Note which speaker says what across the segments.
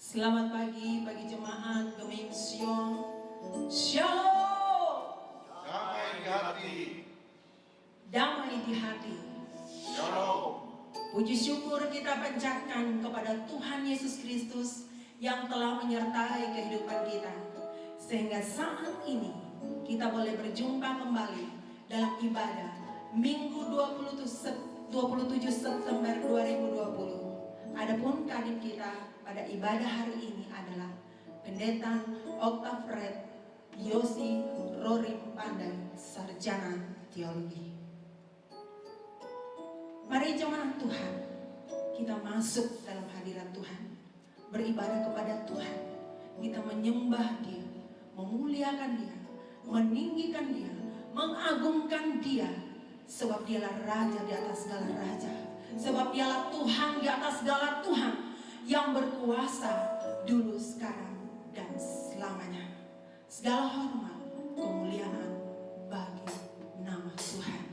Speaker 1: Selamat pagi bagi jemaat Gemim Sion. Shalom.
Speaker 2: Damai di hati.
Speaker 1: Damai di hati.
Speaker 2: Shalom.
Speaker 1: Puji syukur kita panjatkan kepada Tuhan Yesus Kristus yang telah menyertai kehidupan kita. Sehingga saat ini kita boleh berjumpa kembali dalam ibadah Minggu 27 September 2020. Adapun kadin kita pada ibadah hari ini adalah Pendeta Oktavret Yosi Rorim Pandai, Sarjana Teologi. Mari jemaat Tuhan, kita masuk dalam hadirat Tuhan, beribadah kepada Tuhan. Kita menyembah Dia, memuliakan Dia, meninggikan Dia, mengagungkan Dia, sebab Dialah Raja di atas segala raja, sebab Dialah Tuhan di atas segala Tuhan, yang berkuasa dulu, sekarang, dan selamanya. Segala hormat, kemuliaan bagi nama Tuhan.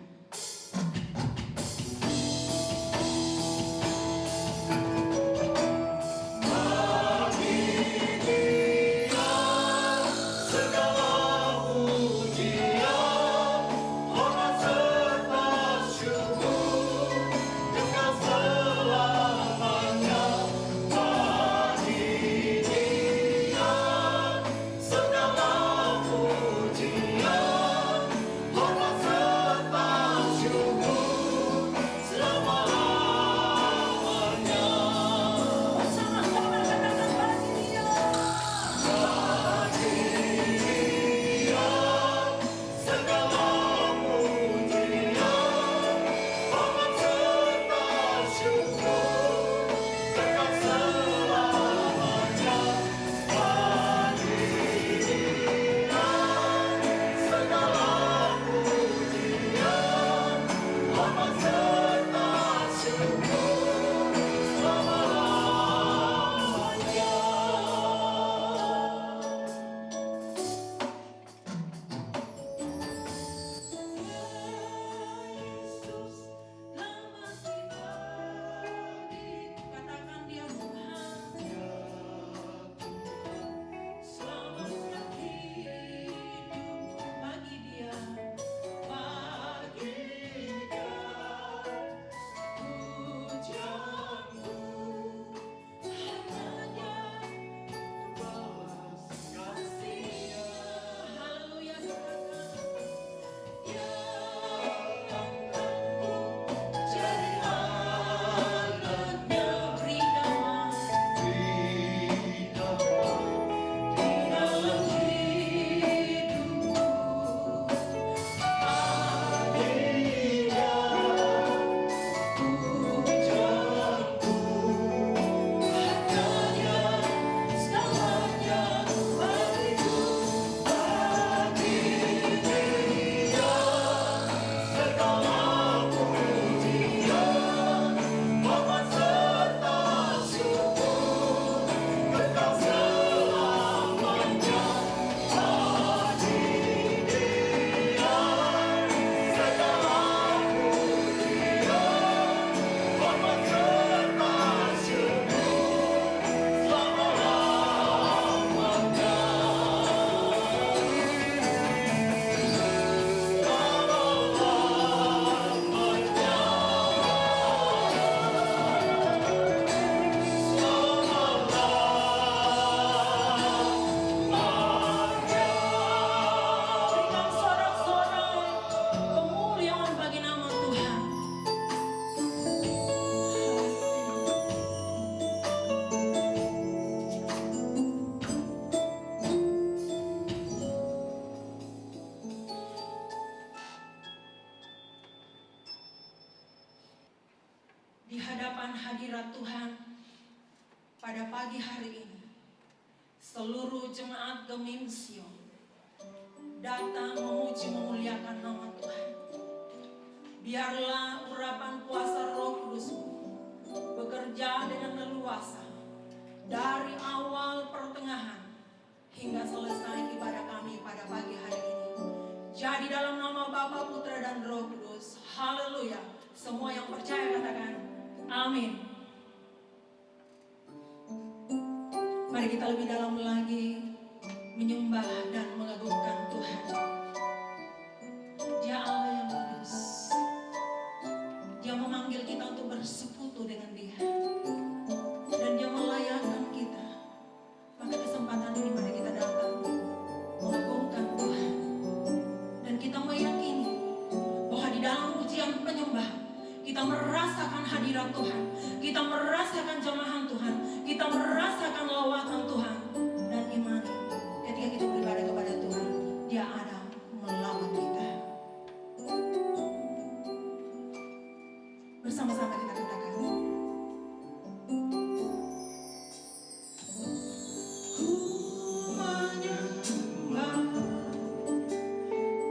Speaker 1: Di hadapan hadirat Tuhan pada pagi hari ini, seluruh jemaat Gemim Sion datang memuji memuliakan nama Tuhan. Biarlah urapan kuasa Roh Kudus bekerja dengan leluasa dari awal pertengahan hingga selesai ibadah kami pada pagi hari ini. Jadi dalam nama Bapa, Putra, dan Roh Kudus. Haleluya. Semua yang percaya katakan amin. lebih dalam lagi menyembah dan mengagungkan Tuhan. Dia Allah yang kudus. Dia memanggil kita untuk bersekutu dengan Dia. Dan Dia melayakkan kita. Maka kesempatan ini mari kita datang mengagungkan Tuhan. Dan kita meyakini bahwa di dalam pujian penyembahan kita merasakan hadirat Tuhan. Kita merasakan jamahan Tuhan. Kita merasakan lawatan Tuhan. Dan iman ketika kita beribadah kepada Tuhan, Dia ada melawat kita. Bersama-sama kita katakan, ku menyembah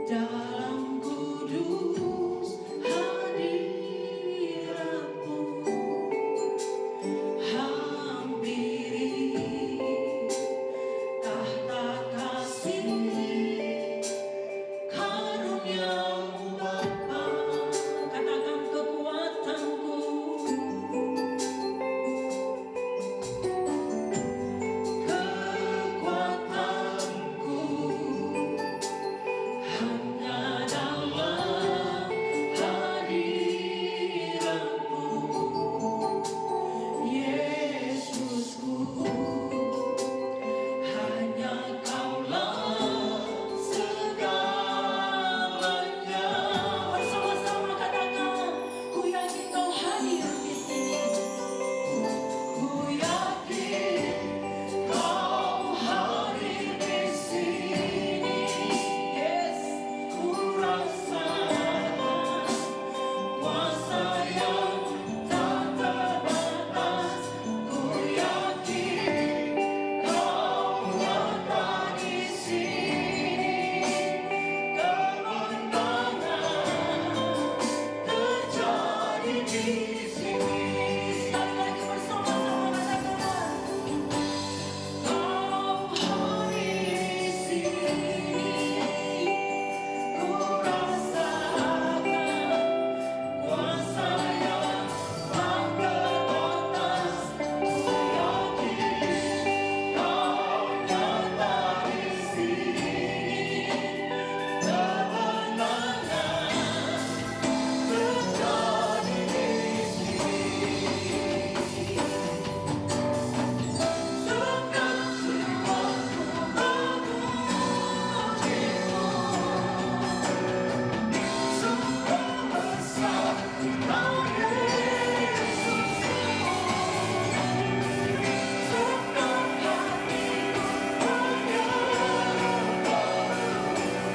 Speaker 1: dalam kudus hadirat-Mu, hampiri tahta kasih karunia-Mu Bapa. Katakan kekuatanku, kekuatanku hanya dalam hadirat-Mu, Yesusku. Hanya Kaulah segalanya. Bersama-sama katakan, ku yakin Kau hadir di sini. Ku yakin Kau hadir di sini. Yes, ku rasakan kuasa yang tak terbatas. Ku yakin Kau ada di sini. Kemenangan terjadi di sini. Sekali lagi bersama-sama katakan, Kau hadir di sini. Ku rasakan kuasa yang tak terbatas. Ku yakin Kau nyata di sini. Kemenangan terjadi di sini. Suka jiwaku memuji-Mu. Sungguh besar Kau Yesusku. Suka hatiku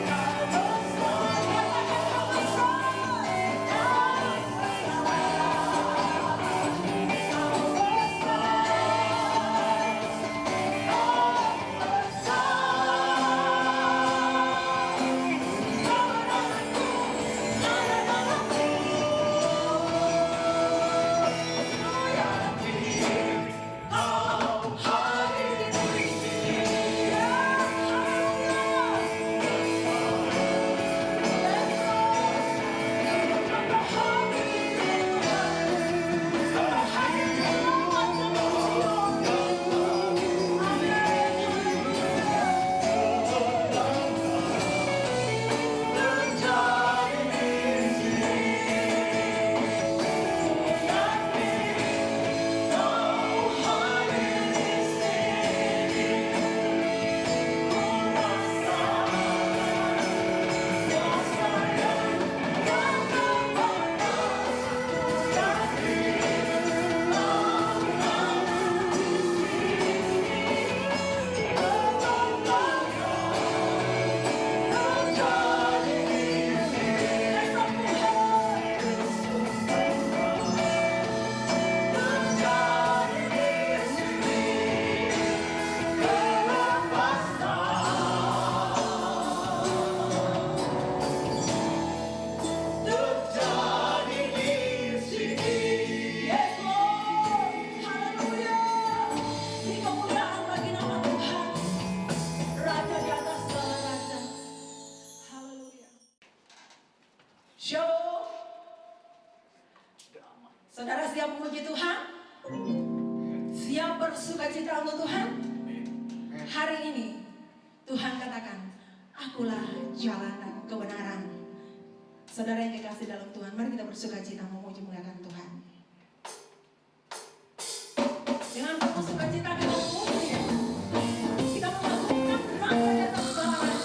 Speaker 1: menyembah-Mu. Kau Saudara siap memuji Tuhan? Siap bersuka cita untuk Tuhan? jalan dan kebenaran. Saudara yang kekasih dalam Tuhan, mari kita bersukacita memuji muliakan Tuhan. Dengan penuh sukacita kita memuji ya. Kita mengagungkan Raja di atas segala raja.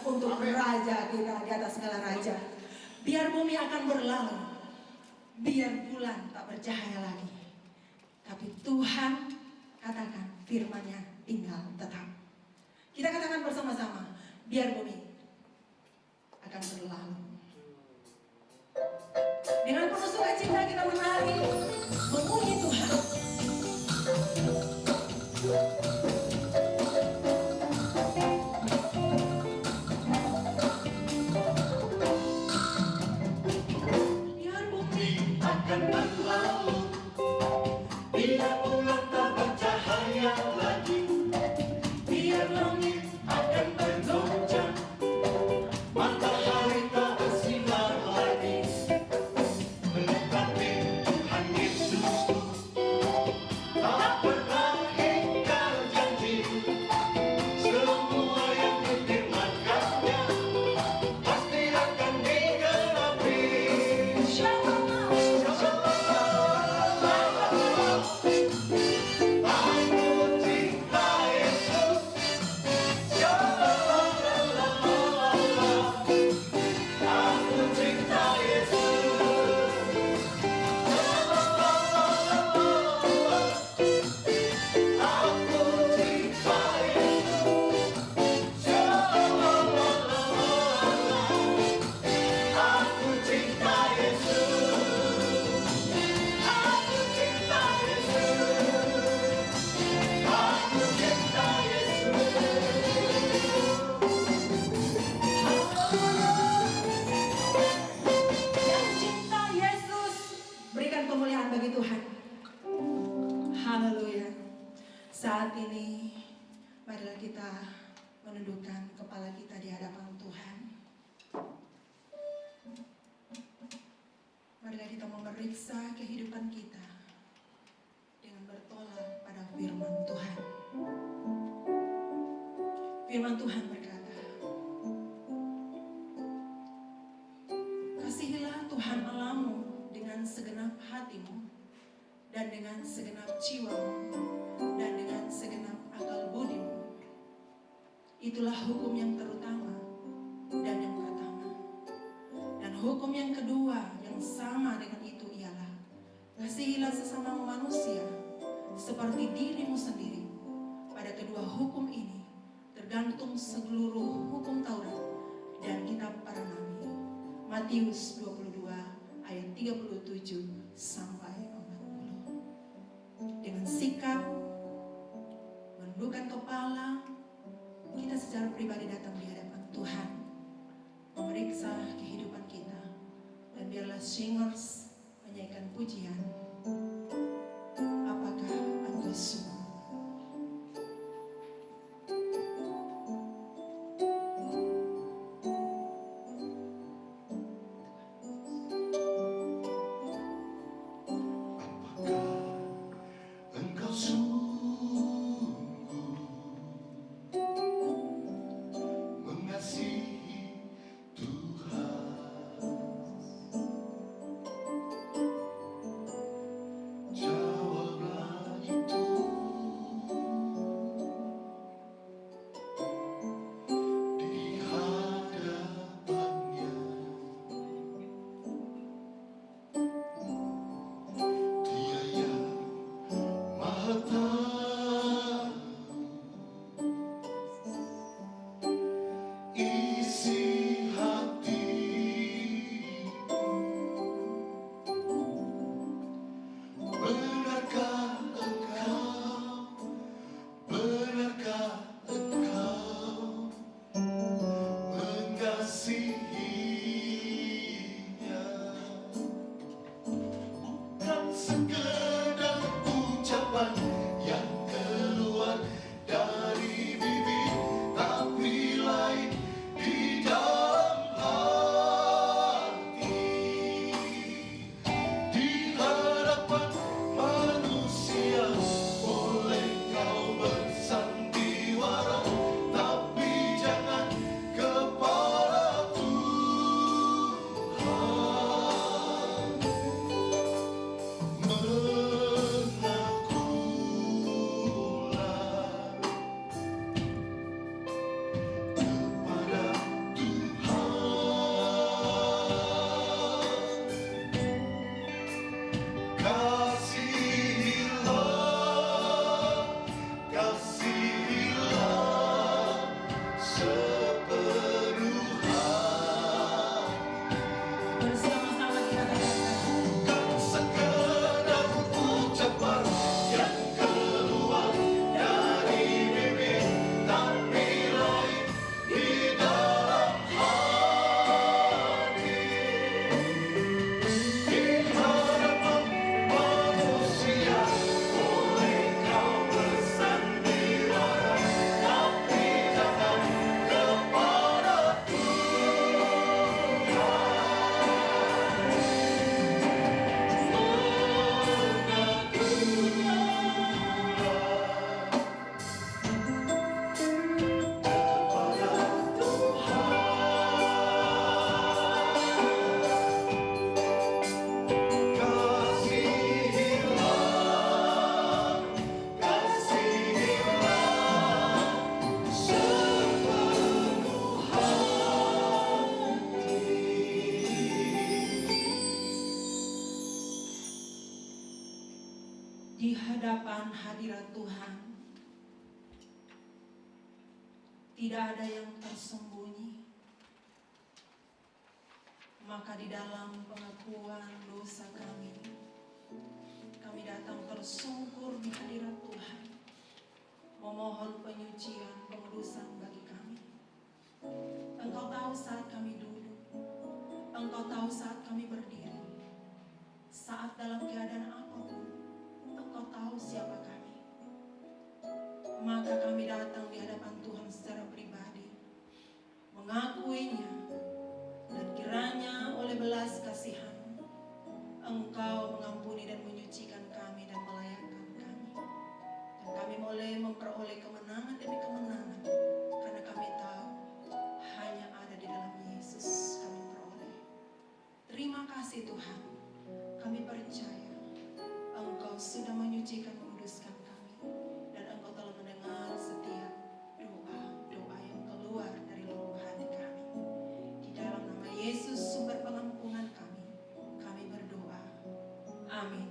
Speaker 1: Untuk Raja kita di atas segala raja. Biar bumi akan berlalu, biar bulan tak bercahaya lagi, tapi Tuhan katakan firman-Nya tinggal tetap. Kita katakan bersama-sama, biar bumi akan berlalu. Dengan penuh sukacita kita menari, memuji Tuhan.
Speaker 3: Akan berlalu, biar bulan tak bercahaya lagi, biar langit akan bergoncang, matahari tak bersinar lagi. Tetapi Tuhan Yesusku tak pernah ingkar janji, semua yang difirmankan-Nya pasti akan digenapi.
Speaker 1: Kemuliaan bagi Tuhan. Haleluya. Saat ini marilah kita menundukkan kepala kita di hadapan Tuhan. Marilah kita memeriksa kehidupan kita dengan bertolak pada firman Tuhan. Firman Tuhan berkata, kasihilah Tuhan Allahmu dengan segenap hatimu dan dengan segenap jiwamu dan dengan segenap akal budimu. Itulah hukum yang terutama dan yang pertama. Dan hukum yang kedua yang sama dengan itu ialah kasihilah sesama manusia seperti dirimu sendiri. pada kedua hukum ini tergantung seluruh hukum Taurat dan kitab para nabi. Matius 22 ayat 37 sampai 40. Dengan sikap menundukkan kepala, kita secara pribadi datang di hadapan Tuhan, memeriksa kehidupan kita, dan biarlah singers menyanyikan pujian. Apakah Engkau sungguh?
Speaker 3: Engkau sungguh mengasihi Tuhan. Jawablah itu di hadapannya. Dia yang Maha tahu isi hatimu. Benarkah engkau mengasihinya? Bukan sekedar ucapan yang keluar dari bibir, tapi lain di dalam hati. Di hadapan manusia boleh kau bersandiwara, tapi jangan kepada Tuhan. Mengakulah kepada Tuhan. Kasihilah sepenuh hati.
Speaker 1: Bersama-sama kita katakan,
Speaker 3: Bukan sekedar ucapan yang keluar dari bibir, tapi lain di dalam hati. Di hadapan manusia boleh kau bersandiwara, tapi jangan kepada
Speaker 1: di hadapan hadirat Tuhan tidak ada yang tersembunyi. Maka di dalam pengakuan dosa kami datang tersungkur di hadirat Tuhan, memohon penyucian pengudusan bagi kami. Engkau tahu saat kami duduk, Engkau tahu saat kami berdiri, saat dalam keadaan apapun, Engkau tahu siapa kami. Maka kami datang di hadapan Tuhan secara pribadi, mengakuinya, dan kiranya oleh belas kasihan Engkau mengampuni dan menyucikan kami dan melayakkan kami. Dan kami boleh memperoleh kemenangan demi kemenangan, karena kami tahu hanya ada di dalam Yesus kami peroleh. Terima kasih Tuhan, kami percaya Engkau sudah menyucikan, menguduskan kami, dan Engkau telah mendengar setiap doa-doa yang keluar dari lubuk hati kami. Di dalam nama Yesus sumber pengampunan kami berdoa. Amin.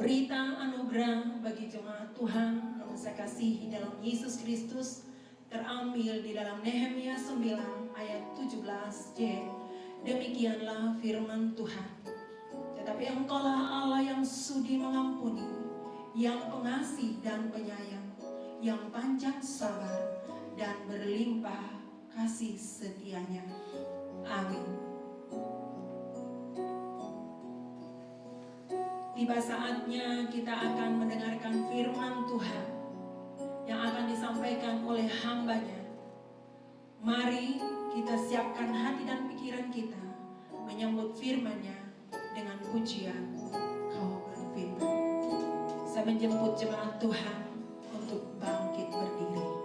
Speaker 1: berita anugerah bagi jemaat Tuhan yang saya kasihi dalam Yesus Kristus terambil di dalam Nehemia 9 ayat 17c. Demikianlah firman Tuhan. Tetapi Engkaulah Allah yang sudi mengampuni, yang pengasih dan penyayang, yang panjang sabar dan berlimpah kasih setianya. Amin. Tiba saatnya kita akan mendengarkan firman Tuhan yang akan disampaikan oleh hamba-Nya. Mari kita siapkan hati dan pikiran kita menyambut firman-Nya dengan pujian. Kau berfirman. Saya menjemput jemaat Tuhan untuk bangkit berdiri.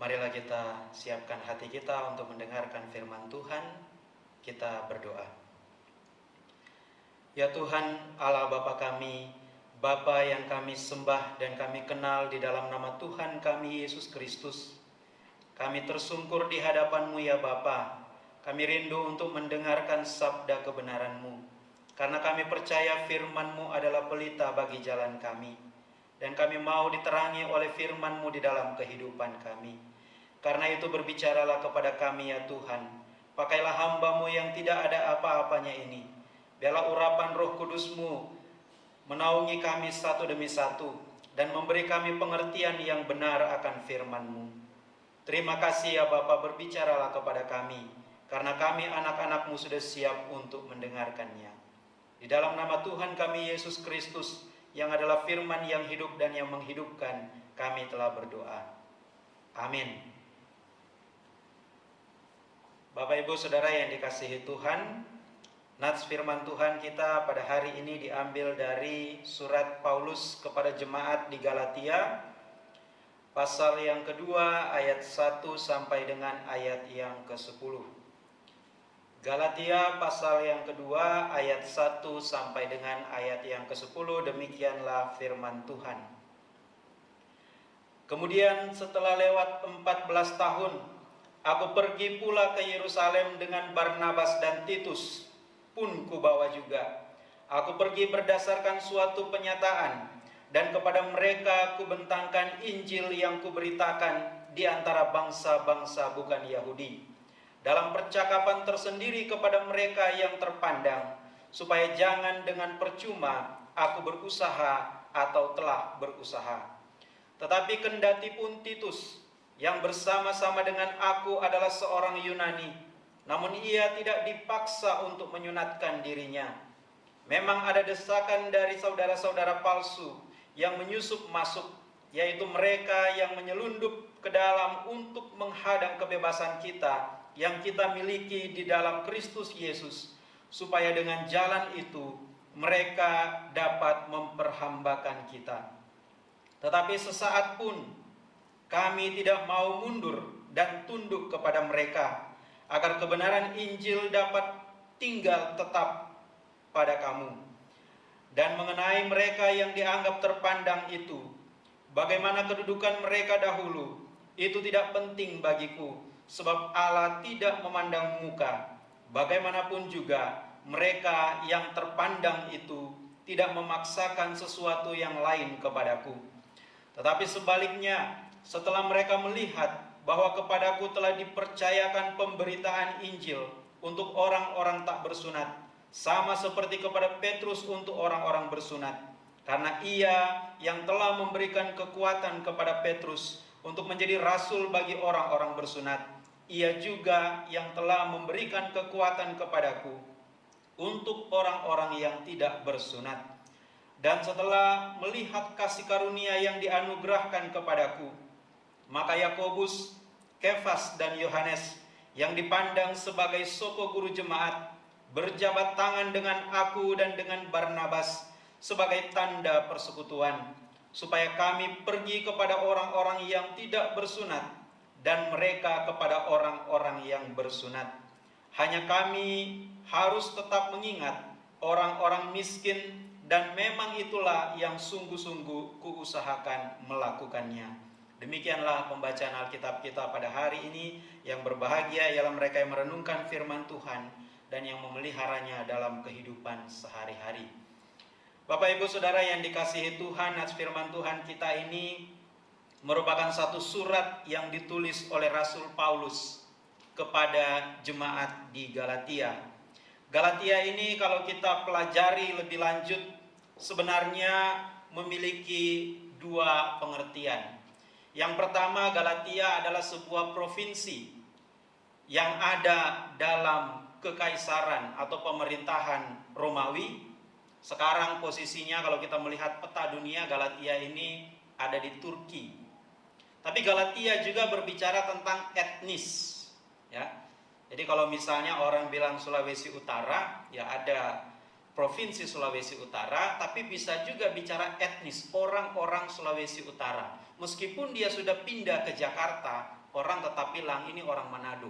Speaker 4: Marilah kita siapkan hati kita untuk mendengarkan firman Tuhan. Kita berdoa. Ya Tuhan, Allah Bapa kami, Bapa yang kami sembah dan kami kenal di dalam nama Tuhan kami Yesus Kristus. Kami tersungkur di hadapan-Mu ya Bapa. Kami rindu untuk mendengarkan sabda kebenaran-Mu. Karena kami percaya firman-Mu adalah pelita bagi jalan kami. Dan kami mau diterangi oleh firman-Mu di dalam kehidupan kami. Karena itu berbicaralah kepada kami ya Tuhan. Pakailah hamba-Mu yang tidak ada apa-apanya ini. Biarlah urapan Roh Kudus-Mu menaungi kami satu demi satu. Dan memberi kami pengertian yang benar akan firman-Mu. Terima kasih ya Bapa, berbicaralah kepada kami. Karena kami anak-anak-Mu sudah siap untuk mendengarkannya. Di dalam nama Tuhan kami Yesus Kristus, yang adalah firman yang hidup dan yang menghidupkan, kami telah berdoa. Amin. Bapak Ibu Saudara yang dikasihi Tuhan, nats firman Tuhan kita pada hari ini diambil dari surat Paulus kepada jemaat di Galatia, pasal yang kedua ayat 1 sampai dengan ayat yang ke-10. Galatia pasal yang kedua ayat 1 sampai dengan ayat yang ke-10, demikianlah firman Tuhan. Kemudian setelah lewat 14 tahun, aku pergi pula ke Yerusalem dengan Barnabas dan Titus, pun kubawa juga. Aku pergi berdasarkan suatu penyataan, dan kepada mereka kubentangkan Injil yang kuberitakan di antara bangsa-bangsa bukan Yahudi, dalam percakapan tersendiri kepada mereka yang terpandang, supaya jangan dengan percuma aku berusaha atau telah berusaha. Tetapi kendati pun Titus yang bersama-sama dengan aku adalah seorang Yunani, namun ia tidak dipaksa untuk menyunatkan dirinya. Memang ada desakan dari saudara-saudara palsu yang menyusup masuk, yaitu mereka yang menyelundup ke dalam untuk menghadang kebebasan kita yang kita miliki di dalam Kristus Yesus, supaya dengan jalan itu mereka dapat memperhambakan kita. Tetapi sesaat pun kami tidak mau mundur dan tunduk kepada mereka, agar kebenaran Injil dapat tinggal tetap pada kamu. Dan mengenai mereka yang dianggap terpandang itu, bagaimana kedudukan mereka dahulu, itu tidak penting bagiku, sebab Allah tidak memandang muka. Bagaimanapun juga mereka yang terpandang itu tidak memaksakan sesuatu yang lain kepadaku. Tetapi sebaliknya, setelah mereka melihat bahwa kepadaku telah dipercayakan pemberitaan Injil untuk orang-orang tak bersunat, sama seperti kepada Petrus untuk orang-orang bersunat, karena ia yang telah memberikan kekuatan kepada Petrus untuk menjadi rasul bagi orang-orang bersunat, ia juga yang telah memberikan kekuatan kepadaku untuk orang-orang yang tidak bersunat. Dan setelah melihat kasih karunia yang dianugerahkan kepadaku, maka Yakobus, Kefas dan Yohanes yang dipandang sebagai soko guru jemaat berjabat tangan dengan aku dan dengan Barnabas sebagai tanda persekutuan, supaya kami pergi kepada orang-orang yang tidak bersunat dan mereka kepada orang-orang yang bersunat. Hanya kami harus tetap mengingat orang-orang miskin, dan memang itulah yang sungguh-sungguh kuusahakan melakukannya. Demikianlah pembacaan Alkitab kita pada hari ini. Yang berbahagia ialah mereka yang merenungkan firman Tuhan dan yang memeliharanya dalam kehidupan sehari-hari. Bapak Ibu Saudara yang dikasihi Tuhan, nats firman Tuhan kita ini merupakan satu surat yang ditulis oleh Rasul Paulus kepada jemaat di Galatia. Galatia ini kalau kita pelajari lebih lanjut, sebenarnya memiliki dua pengertian. Yang pertama, Galatia adalah sebuah provinsi yang ada dalam kekaisaran atau pemerintahan Romawi. Sekarang posisinya kalau kita melihat peta dunia, Galatia ini ada di Turki. Tapi Galatia juga berbicara tentang etnis, ya. Jadi kalau misalnya orang bilang Sulawesi Utara, ya ada Provinsi Sulawesi Utara, tapi bisa juga bicara etnis, orang-orang Sulawesi Utara. Meskipun dia sudah pindah ke Jakarta, orang tetap bilang ini orang Manado,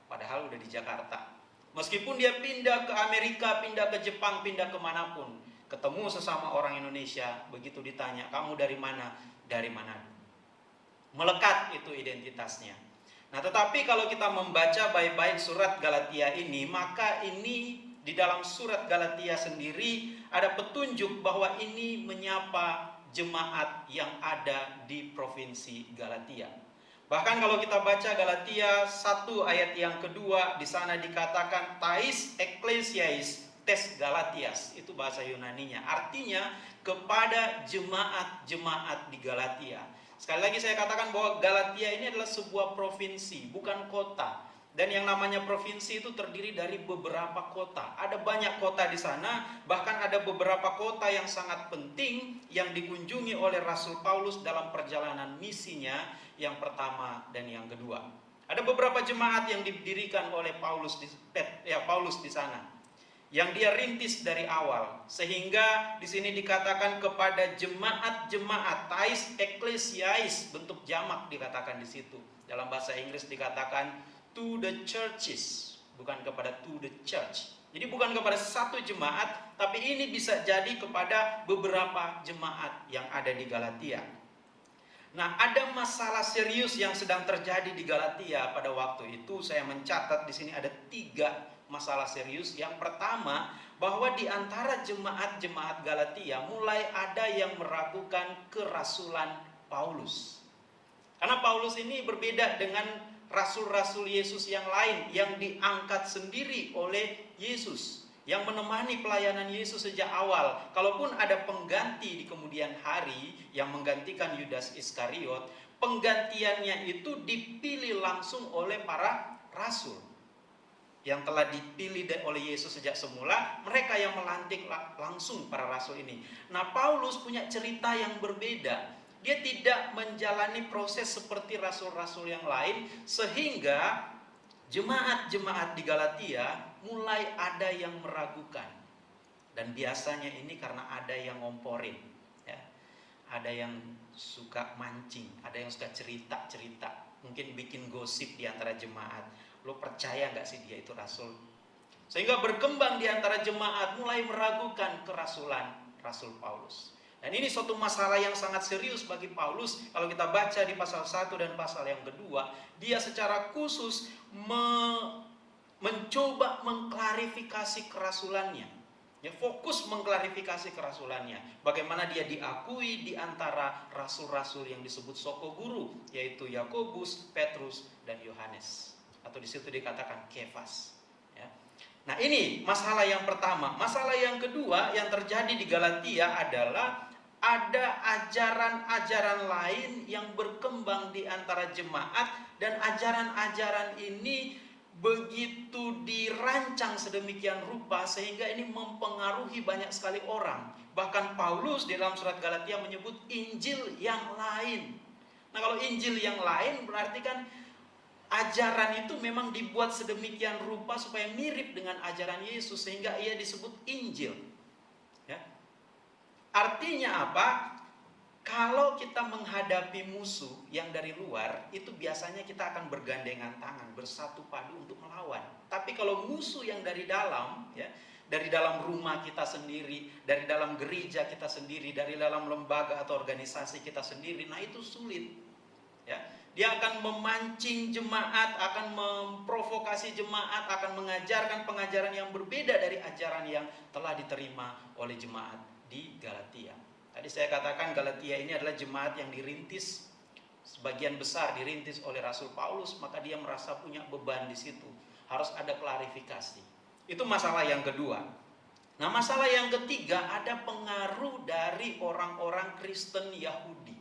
Speaker 4: padahal udah di Jakarta. Meskipun dia pindah ke Amerika, pindah ke Jepang, pindah kemanapun, ketemu sesama orang Indonesia, begitu ditanya, kamu dari mana? Dari Manado. Melekat itu identitasnya. Nah, tetapi kalau kita membaca baik-baik surat Galatia ini, maka ini di dalam surat Galatia sendiri ada petunjuk bahwa ini menyapa jemaat yang ada di provinsi Galatia. Bahkan kalau kita baca Galatia 1 ayat yang kedua, di sana dikatakan Tais Ecclesiais tes Galatias, itu bahasa Yunaninya. Artinya kepada jemaat-jemaat di Galatia. Sekali lagi saya katakan bahwa Galatia ini adalah sebuah provinsi, bukan kota. Dan yang namanya provinsi itu terdiri dari beberapa kota. Ada banyak kota di sana, bahkan ada beberapa kota yang sangat penting yang dikunjungi oleh Rasul Paulus dalam perjalanan misinya yang pertama dan yang kedua. Ada beberapa jemaat yang didirikan oleh Paulus di sana, yang dia rintis dari awal, sehingga di sini dikatakan kepada jemaat-jemaat, tais ecclesiais, bentuk jamak dikatakan di situ. Dalam bahasa Inggris dikatakan to the churches, bukan kepada to the church. Jadi bukan kepada satu jemaat, tapi ini bisa jadi kepada beberapa jemaat yang ada di Galatia. Nah, ada masalah serius yang sedang terjadi di Galatia pada waktu itu. Saya mencatat di sini ada 3 masalah serius. Yang pertama, bahwa di antara jemaat-jemaat Galatia mulai ada yang meragukan kerasulan Paulus. Karena Paulus ini berbeda dengan rasul-rasul Yesus yang lain yang diangkat sendiri oleh Yesus, yang menemani pelayanan Yesus sejak awal. Kalaupun ada pengganti di kemudian hari yang menggantikan Yudas Iskariot, penggantiannya itu dipilih langsung oleh para rasul yang telah dipilih oleh Yesus sejak semula. Mereka yang melantik langsung para rasul ini. Nah, Paulus punya cerita yang berbeda. Dia tidak menjalani proses seperti rasul-rasul yang lain, sehingga jemaat-jemaat di Galatia mulai ada yang meragukan. Dan biasanya ini karena ada yang ngomporin, ya. Ada yang suka mancing, ada yang suka cerita-cerita, mungkin bikin gosip di antara jemaat. Lo percaya gak sih dia itu rasul? Sehingga berkembang di antara jemaat, mulai meragukan kerasulan Rasul Paulus. Dan ini suatu masalah yang sangat serius bagi Paulus. Kalau kita baca di pasal 1 dan pasal yang kedua, dia secara khusus mencoba mengklarifikasi kerasulannya. Ya, fokus mengklarifikasi kerasulannya. Bagaimana dia diakui di antara rasul-rasul yang disebut soko guru, yaitu Yakobus, Petrus, dan Yohanes. Atau di situ dikatakan Kefas. Ya. Nah, ini masalah yang pertama. Masalah yang kedua yang terjadi di Galatia adalah ada ajaran-ajaran lain yang berkembang di antara jemaat, dan ajaran-ajaran ini begitu dirancang sedemikian rupa sehingga ini mempengaruhi banyak sekali orang. Bahkan Paulus di dalam surat Galatia menyebut Injil yang lain. Nah, kalau Injil yang lain berarti kan ajaran itu memang dibuat sedemikian rupa supaya mirip dengan ajaran Yesus sehingga ia disebut Injil. Ya. Artinya apa? Kalau kita menghadapi musuh yang dari luar, itu biasanya kita akan bergandengan tangan, bersatu padu untuk melawan. Tapi kalau musuh yang dari dalam, ya, dari dalam rumah kita sendiri, dari dalam gereja kita sendiri, dari dalam lembaga atau organisasi kita sendiri, nah itu sulit. Ya, dia akan memancing jemaat, akan memprovokasi jemaat, akan mengajarkan pengajaran yang berbeda dari ajaran yang telah diterima oleh jemaat di Galatia. Tadi saya katakan Galatia ini adalah jemaat yang dirintis, sebagian besar dirintis oleh Rasul Paulus, maka dia merasa punya beban di situ. Harus ada klarifikasi. Itu masalah yang kedua. Nah, masalah yang ketiga ada pengaruh dari orang-orang Kristen Yahudi.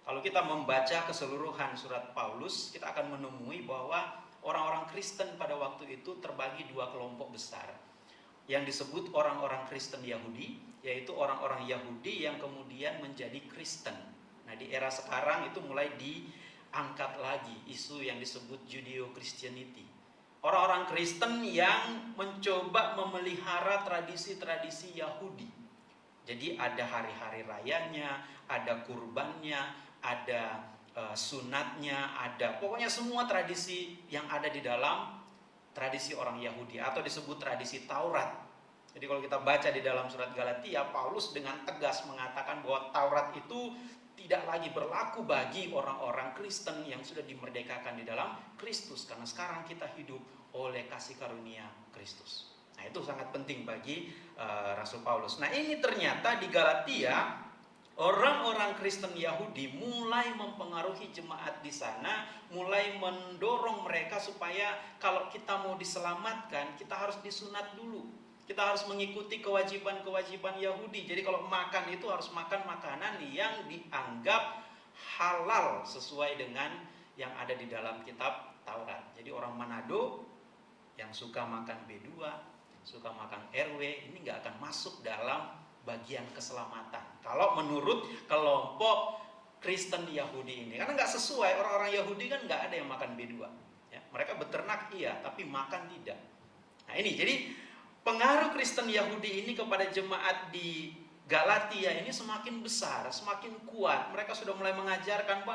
Speaker 4: Kalau kita membaca keseluruhan surat Paulus, kita akan menemui bahwa orang-orang Kristen pada waktu itu terbagi 2 kelompok besar. Yang disebut orang-orang Kristen Yahudi, yaitu orang-orang Yahudi yang kemudian menjadi Kristen. Nah, di era sekarang itu mulai diangkat lagi isu yang disebut Judeo-Christianity. Orang-orang Kristen yang mencoba memelihara tradisi-tradisi Yahudi. Jadi ada hari-hari rayanya, ada kurbannya, ada sunatnya, ada pokoknya semua tradisi yang ada di dalam tradisi orang Yahudi atau disebut tradisi Taurat. Jadi kalau kita baca di dalam surat Galatia, Paulus dengan tegas mengatakan bahwa Taurat itu tidak lagi berlaku bagi orang-orang Kristen yang sudah dimerdekakan di dalam Kristus, karena sekarang kita hidup oleh kasih karunia Kristus. Nah, itu sangat penting bagi Rasul Paulus. Nah, ini ternyata di Galatia orang-orang Kristen Yahudi mulai mempengaruhi jemaat di sana, mulai mendorong mereka supaya kalau kita mau diselamatkan, kita harus disunat dulu. Kita harus mengikuti kewajiban-kewajiban Yahudi. Jadi kalau makan itu harus makan makanan yang dianggap halal sesuai dengan yang ada di dalam kitab Taurat. Jadi orang Manado yang suka makan B2, suka makan RW, ini nggak akan masuk dalam bagian keselamatan. Kalau menurut kelompok Kristen Yahudi ini, karena nggak sesuai, orang-orang Yahudi kan nggak ada yang makan B2. Ya, mereka beternak iya, tapi makan tidak. Nah ini, jadi pengaruh Kristen Yahudi ini kepada jemaat di Galatia ini semakin besar, semakin kuat. Mereka sudah mulai mengajarkan,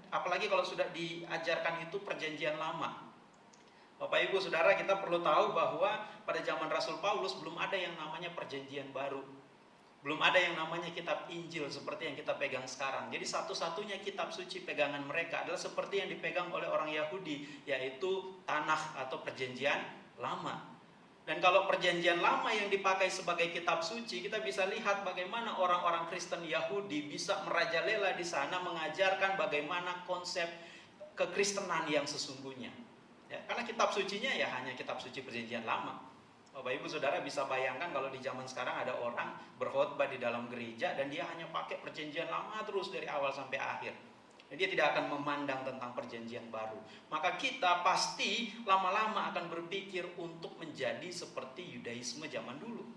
Speaker 4: apalagi kalau sudah diajarkan itu perjanjian lama. Bapak Ibu Saudara, kita perlu tahu bahwa pada zaman Rasul Paulus belum ada yang namanya perjanjian baru. Belum ada yang namanya kitab Injil seperti yang kita pegang sekarang. Jadi satu-satunya kitab suci pegangan mereka adalah seperti yang dipegang oleh orang Yahudi, yaitu Tanakh atau perjanjian lama. Dan kalau perjanjian lama yang dipakai sebagai kitab suci, kita bisa lihat bagaimana orang-orang Kristen Yahudi bisa merajalela di sana mengajarkan bagaimana konsep kekristenan yang sesungguhnya. Ya, karena kitab sucinya ya hanya kitab suci perjanjian lama. Bapak Ibu Saudara bisa bayangkan kalau di zaman sekarang ada orang berkhotbah di dalam gereja dan dia hanya pakai perjanjian lama terus dari awal sampai akhir. Dia tidak akan memandang tentang perjanjian baru. Maka kita pasti lama-lama akan berpikir untuk menjadi seperti Yudaisme zaman dulu.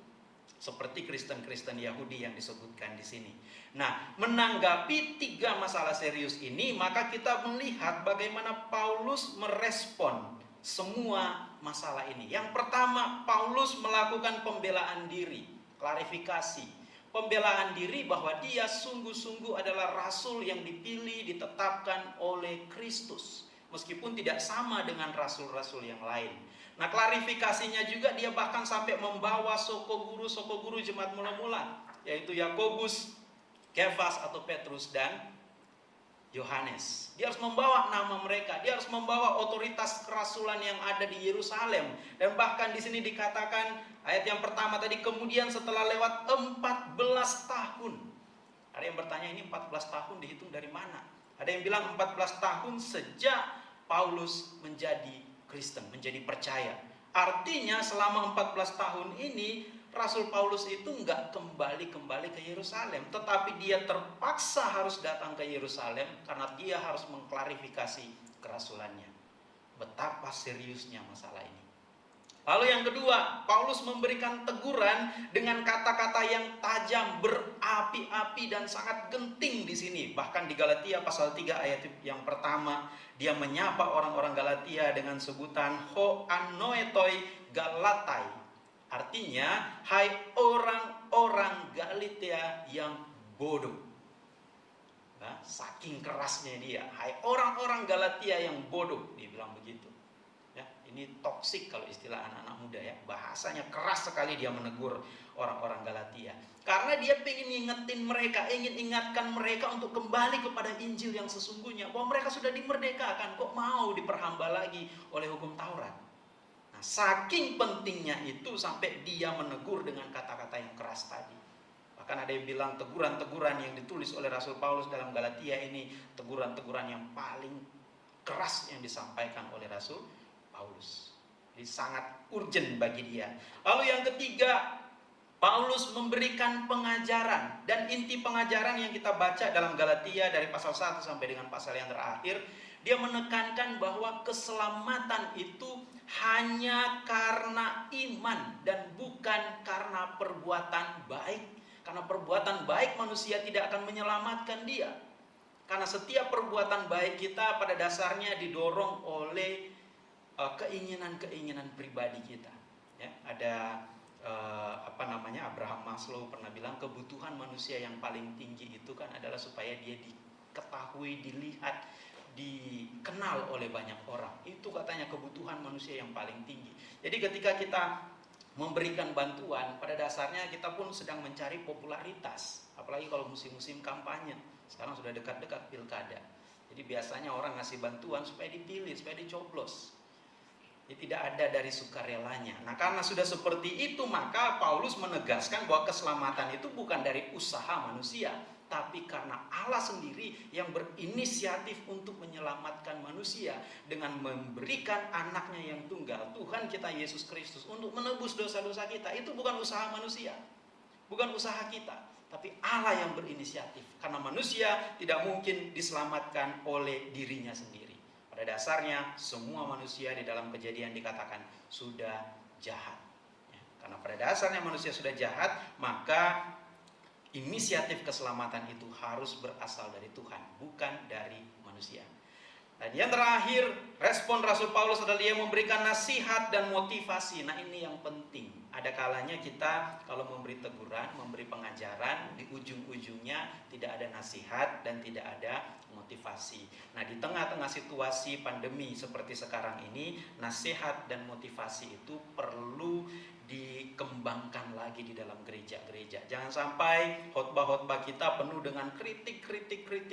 Speaker 4: Seperti Kristen-Kristen Yahudi yang disebutkan di sini. Nah, menanggapi 3 masalah serius ini, maka kita melihat bagaimana Paulus merespon semua masalah ini. Yang pertama, Paulus melakukan pembelaan diri, klarifikasi. Pembelaan diri bahwa dia sungguh-sungguh adalah rasul yang dipilih, ditetapkan oleh Kristus. Meskipun tidak sama dengan rasul-rasul yang lain. Nah, klarifikasinya juga dia bahkan sampai membawa soko guru jemaat mula-mula, yaitu Yakobus, Kefas atau Petrus dan Yohanes. Dia harus membawa nama mereka, dia harus membawa otoritas kerasulan yang ada di Yerusalem. Dan bahkan di sini dikatakan ayat yang pertama tadi, kemudian setelah lewat 14 tahun. Ada yang bertanya, ini 14 tahun dihitung dari mana? Ada yang bilang 14 tahun sejak Paulus menjadi Kristen, menjadi percaya. Artinya selama 14 tahun ini Rasul Paulus itu nggak kembali ke Yerusalem, tetapi dia terpaksa harus datang ke Yerusalem karena dia harus mengklarifikasi kerasulannya. Betapa seriusnya masalah ini. Lalu yang kedua, Paulus memberikan teguran dengan kata-kata yang tajam, berapi-api dan sangat genting di sini. Bahkan di Galatia pasal 3 ayat yang pertama, dia menyapa orang-orang Galatia dengan sebutan ho anoetoi Galatai. Artinya, hai orang-orang Galatia yang bodoh. Nah, saking kerasnya dia, hai orang-orang Galatia yang bodoh, dia bilang begitu. Ya, ini toksik kalau istilah anak-anak muda ya. Bahasanya keras sekali dia menegur orang-orang Galatia. Karena dia ingin ingetin mereka, ingin ingatkan mereka untuk kembali kepada Injil yang sesungguhnya. Bahwa mereka sudah dimerdekakan, kok mau diperhamba lagi oleh hukum Taurat. Saking pentingnya itu sampai dia menegur dengan kata-kata yang keras tadi. Bahkan ada yang bilang teguran-teguran yang ditulis oleh Rasul Paulus dalam Galatia ini teguran-teguran yang paling keras yang disampaikan oleh Rasul Paulus. Jadi sangat urgent bagi dia. Lalu yang ketiga, Paulus memberikan pengajaran. Dan inti pengajaran yang kita baca dalam Galatia dari pasal 1 sampai dengan pasal yang terakhir, dia menekankan bahwa keselamatan itu hanya karena iman dan bukan karena perbuatan baik. Karena perbuatan baik manusia tidak akan menyelamatkan dia. Karena setiap perbuatan baik kita pada dasarnya didorong oleh keinginan-keinginan pribadi kita. Ya, ada Abraham Maslow pernah bilang kebutuhan manusia yang paling tinggi itu kan adalah supaya dia diketahui, dilihat, dikenal oleh banyak orang. Itu katanya kebutuhan manusia yang paling tinggi. Jadi ketika kita memberikan bantuan, pada dasarnya kita pun sedang mencari popularitas. Apalagi kalau musim-musim kampanye. Sekarang sudah dekat-dekat pilkada. Jadi biasanya orang ngasih bantuan supaya dipilih, supaya dicoblos. Jadi tidak ada dari sukarelanya. Nah, karena sudah seperti itu, maka Paulus menegaskan bahwa keselamatan itu bukan dari usaha manusia, tapi karena Allah sendiri yang berinisiatif untuk menyelamatkan manusia dengan memberikan anaknya yang tunggal, Tuhan kita Yesus Kristus, untuk menebus dosa-dosa kita. Itu bukan usaha manusia, bukan usaha kita, tapi Allah yang berinisiatif. Karena manusia tidak mungkin diselamatkan oleh dirinya sendiri. Pada dasarnya semua manusia di dalam Kejadian dikatakan sudah jahat. Ya, karena pada dasarnya manusia sudah jahat, maka inisiatif keselamatan itu harus berasal dari Tuhan, bukan dari manusia. Dan yang terakhir, respon Rasul Paulus adalah dia memberikan nasihat dan motivasi. Nah, ini yang penting. Ada kalanya kita kalau memberi teguran, memberi pengajaran, di ujung-ujungnya tidak ada nasihat dan tidak ada motivasi. Nah, di tengah-tengah situasi pandemi seperti sekarang ini, nasihat dan motivasi itu perlu dikembangkan lagi di dalam gereja-gereja. Jangan sampai khotbah-khotbah kita penuh dengan kritik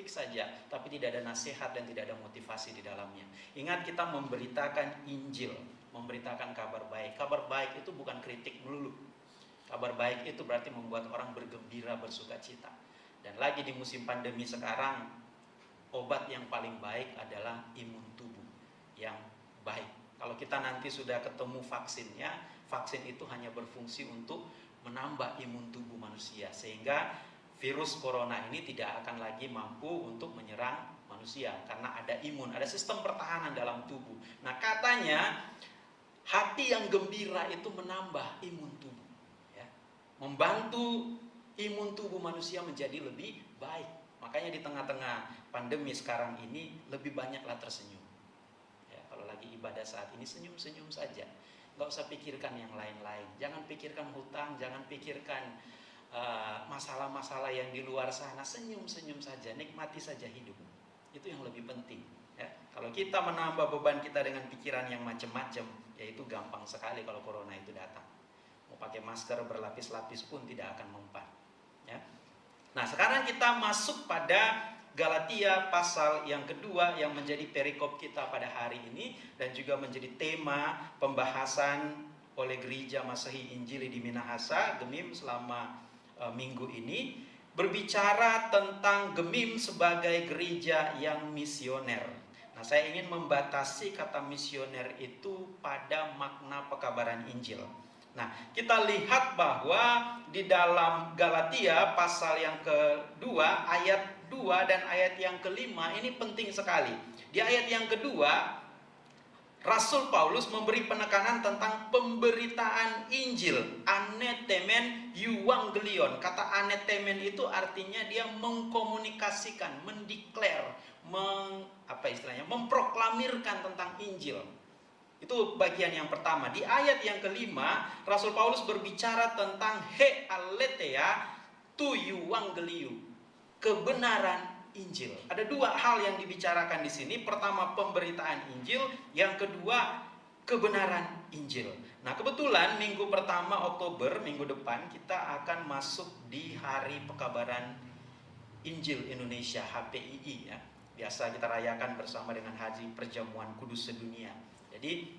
Speaker 4: saja, tapi tidak ada nasihat dan tidak ada motivasi di dalamnya. Ingat, kita memberitakan Injil, memberitakan kabar baik. Kabar baik itu bukan kritik melulu. Kabar baik itu berarti membuat orang bergembira, bersuka cita. Dan lagi di musim pandemi sekarang, obat yang paling baik adalah imun tubuh yang baik. Kalau kita nanti sudah ketemu vaksinnya, vaksin itu hanya berfungsi untuk menambah imun tubuh manusia, sehingga virus corona ini tidak akan lagi mampu untuk menyerang manusia karena ada imun, ada sistem pertahanan dalam tubuh. Nah, katanya hati yang gembira itu menambah imun tubuh, ya, membantu imun tubuh manusia menjadi lebih baik. Makanya di tengah-tengah pandemi sekarang ini lebih banyaklah tersenyum. Ya, kalau lagi ibadah saat ini senyum-senyum saja. Nggak usah pikirkan yang lain-lain. Jangan pikirkan hutang, jangan pikirkan masalah-masalah yang di luar sana. Senyum-senyum saja, nikmati saja hidup. Itu yang lebih penting. Ya. Kalau kita menambah beban kita dengan pikiran yang macam-macam, ya itu gampang sekali kalau corona itu datang. Mau pakai masker berlapis-lapis pun tidak akan mempan. Ya. Nah, sekarang kita masuk pada Galatia pasal yang kedua yang menjadi perikop kita pada hari ini dan juga menjadi tema pembahasan oleh Gereja Masehi Injili di Minahasa, Gemim, selama minggu ini, berbicara tentang Gemim sebagai gereja yang misioner. Nah, saya ingin membatasi kata misioner itu pada makna pekabaran Injil. Nah, kita lihat bahwa di dalam Galatia pasal yang kedua ayat 2 dan ayat yang kelima ini penting sekali. Di ayat yang kedua, Rasul Paulus memberi penekanan tentang pemberitaan Injil, anetemen euangelion. Kata anetemen itu artinya dia mengkomunikasikan, mendeklar, memproklamirkan tentang Injil. Itu bagian yang pertama. Di ayat yang kelima, Rasul Paulus berbicara tentang he aletheia tu euangelium, kebenaran Injil. Ada dua hal yang dibicarakan di sini. Pertama, pemberitaan Injil. Yang kedua, kebenaran Injil. Nah, kebetulan minggu pertama Oktober, minggu depan, kita akan masuk di Hari Pekabaran Injil Indonesia, HPII, ya. Biasa kita rayakan bersama dengan Hari Perjamuan Kudus Sedunia. Jadi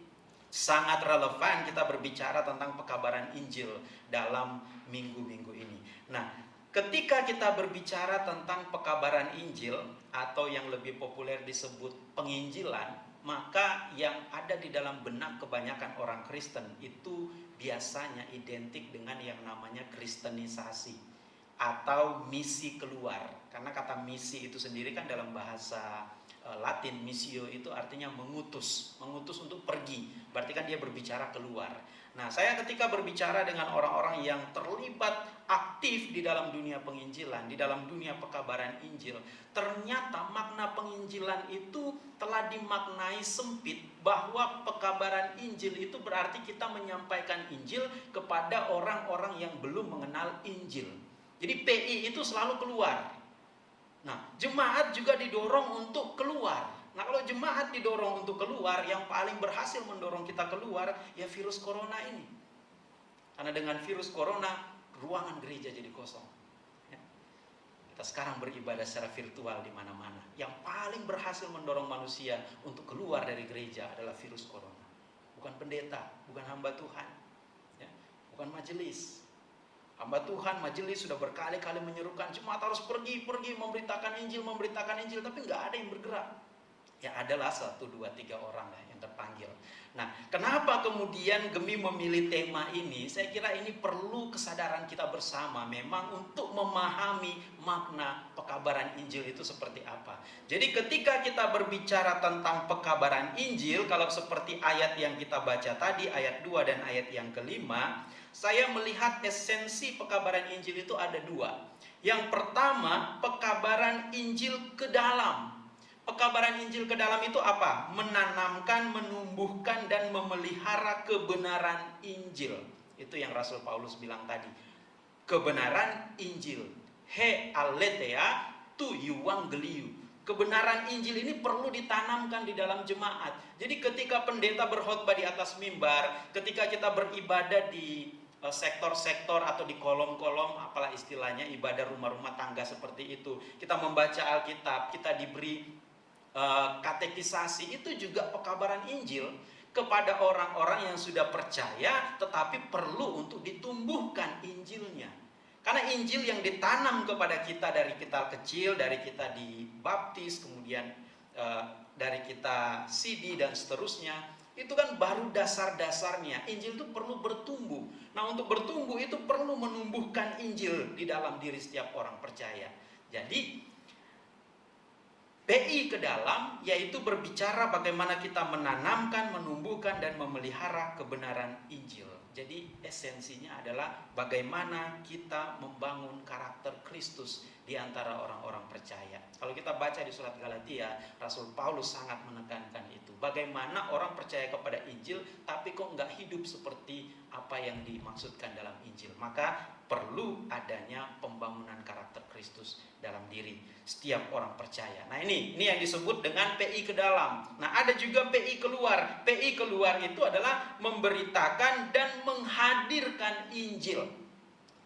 Speaker 4: sangat relevan kita berbicara tentang pekabaran Injil dalam minggu-minggu ini. Nah, ketika kita berbicara tentang pekabaran Injil atau yang lebih populer disebut penginjilan, maka yang ada di dalam benak kebanyakan orang Kristen itu biasanya identik dengan yang namanya kristenisasi atau misi keluar. Karena kata misi itu sendiri kan dalam bahasa Latin, missio itu artinya mengutus untuk pergi. Berarti kan dia berbicara keluar. Nah, saya ketika berbicara dengan orang-orang yang terlibat aktif di dalam dunia penginjilan, di dalam dunia pekabaran Injil, ternyata makna penginjilan itu telah dimaknai sempit, bahwa pekabaran Injil itu berarti kita menyampaikan Injil kepada orang-orang yang belum mengenal Injil. Jadi PI itu selalu keluar. Nah, jemaat juga didorong untuk keluar. Nah, kalau jemaat didorong untuk keluar, yang paling berhasil mendorong kita keluar ya virus corona ini. Karena dengan virus corona, ruangan gereja jadi kosong. Ya. Kita sekarang beribadah secara virtual di mana-mana. Yang paling berhasil mendorong manusia untuk keluar dari gereja adalah virus corona. Bukan pendeta, bukan hamba Tuhan, ya. Bukan majelis. Hamba Tuhan, majelis sudah berkali-kali menyerukan jemaat harus pergi memberitakan Injil, tapi nggak ada yang bergerak. Ya adalah 1, 2, 3 orang lah yang terpanggil. Nah, kenapa kemudian Gemi memilih tema ini? Saya kira ini perlu kesadaran kita bersama memang untuk memahami makna pekabaran Injil itu seperti apa. Jadi ketika kita berbicara tentang pekabaran Injil, kalau seperti ayat yang kita baca tadi, ayat 2 dan ayat yang kelima, saya melihat esensi pekabaran Injil itu ada 2. Yang pertama, pekabaran Injil ke dalam. Pekabaran Injil ke dalam itu apa? Menanamkan, menumbuhkan, dan memelihara kebenaran Injil. Itu yang Rasul Paulus bilang tadi. Kebenaran Injil. He aletheia tu euangeliou. Kebenaran Injil ini perlu ditanamkan di dalam jemaat. Jadi ketika pendeta berkhotbah di atas mimbar, ketika kita beribadah di sektor-sektor atau di kolom-kolom, apalah istilahnya, ibadah rumah-rumah tangga seperti itu, kita membaca Alkitab, kita diberi katekisasi, itu juga pekabaran Injil kepada orang-orang yang sudah percaya tetapi perlu untuk ditumbuhkan Injilnya. Karena Injil yang ditanam kepada kita dari kita kecil, dari kita dibaptis, kemudian dari kita CD dan seterusnya, itu kan baru dasar-dasarnya. Injil itu perlu bertumbuh. Nah, untuk bertumbuh itu perlu menumbuhkan Injil di dalam diri setiap orang percaya. Jadi PI ke dalam yaitu berbicara bagaimana kita menanamkan, menumbuhkan, dan memelihara kebenaran Injil. Jadi esensinya adalah bagaimana kita membangun karakter Kristus di antara orang-orang percaya. Kalau kita baca di surat Galatia, Rasul Paulus sangat menekankan itu. Bagaimana orang percaya kepada Injil tapi kok nggak hidup seperti apa yang dimaksudkan dalam Injil. Maka perlu adanya pembangunan karakter Kristus dalam diri setiap orang percaya. Nah, ini yang disebut dengan PI ke dalam. Nah, ada juga PI keluar. PI keluar itu adalah memberitakan dan menghadirkan Injil.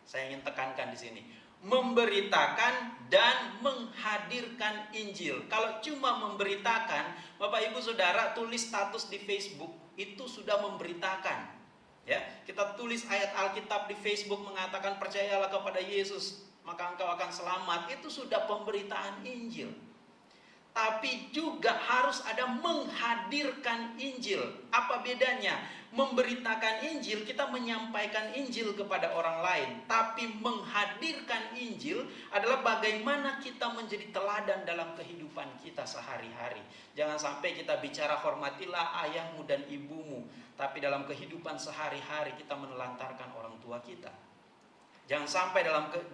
Speaker 4: Saya ingin tekankan di sini. Memberitakan dan menghadirkan Injil. Kalau cuma memberitakan, Bapak Ibu Saudara tulis status di Facebook, itu sudah memberitakan. Ya, kita tulis ayat Alkitab di Facebook mengatakan percayalah kepada Yesus, maka engkau akan selamat. Itu sudah pemberitaan Injil. Tapi juga harus ada menghadirkan Injil. Apa bedanya? Memberitakan Injil, kita menyampaikan Injil kepada orang lain. Tapi menghadirkan Injil adalah bagaimana kita menjadi teladan dalam kehidupan kita sehari-hari. Jangan sampai kita bicara hormatilah ayahmu dan ibumu, tapi dalam kehidupan sehari-hari kita menelantarkan orang tua kita. Jangan sampai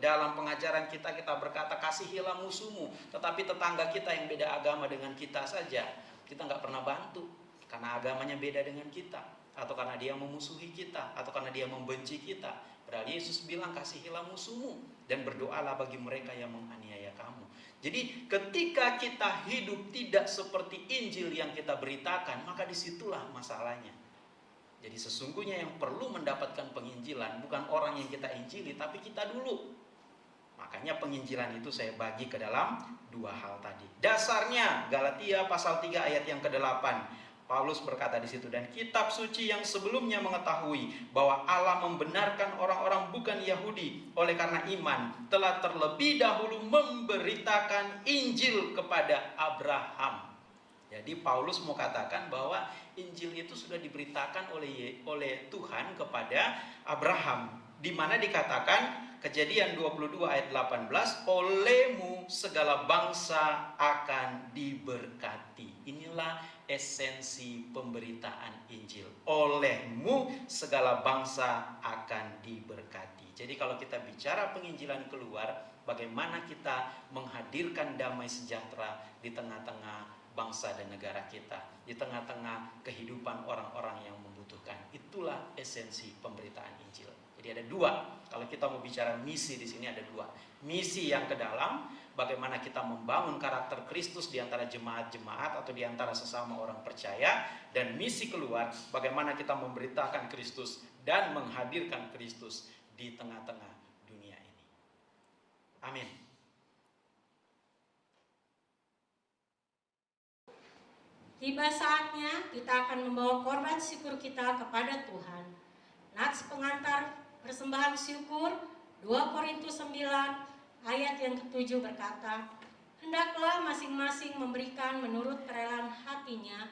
Speaker 4: dalam pengajaran kita berkata kasihilah musuhmu, tetapi tetangga kita yang beda agama dengan kita saja kita nggak pernah bantu karena agamanya beda dengan kita, atau karena dia memusuhi kita, atau karena dia membenci kita. Padahal Yesus bilang kasihilah musuhmu dan berdoalah bagi mereka yang menganiaya kamu. Jadi ketika kita hidup tidak seperti Injil yang kita beritakan, maka disitulah masalahnya. Jadi sesungguhnya yang perlu mendapatkan penginjilan bukan orang yang kita injili, tapi kita dulu. Makanya penginjilan itu saya bagi ke dalam 2 hal tadi. Dasarnya Galatia pasal 3 ayat yang ke-8. Paulus berkata di situ, dan kitab suci yang sebelumnya mengetahui bahwa Allah membenarkan orang-orang bukan Yahudi oleh karena iman, telah terlebih dahulu memberitakan Injil kepada Abraham. Jadi Paulus mau katakan bahwa Injil itu sudah diberitakan oleh Tuhan kepada Abraham, di mana dikatakan Kejadian 22 ayat 18, olehmu segala bangsa akan diberkati. Inilah esensi pemberitaan Injil. Olehmu segala bangsa akan diberkati. Jadi kalau kita bicara penginjilan keluar, bagaimana kita menghadirkan damai sejahtera di tengah-tengah bangsa dan negara kita, di tengah-tengah kehidupan orang-orang yang membutuhkan. Itulah esensi pemberitaan Injil. Jadi ada 2. Kalau kita mau bicara misi di sini ada 2. Misi yang ke dalam, bagaimana kita membangun karakter Kristus di antara jemaat-jemaat atau di antara sesama orang percaya, dan misi keluar, bagaimana kita memberitakan Kristus dan menghadirkan Kristus di tengah-tengah dunia ini. Amin.
Speaker 5: Tiba saatnya kita akan membawa korban syukur kita kepada Tuhan. Nats pengantar persembahan syukur 2 Korintus 9 ayat yang ke-7 berkata, Hendaklah masing-masing memberikan menurut kerelaan hatinya,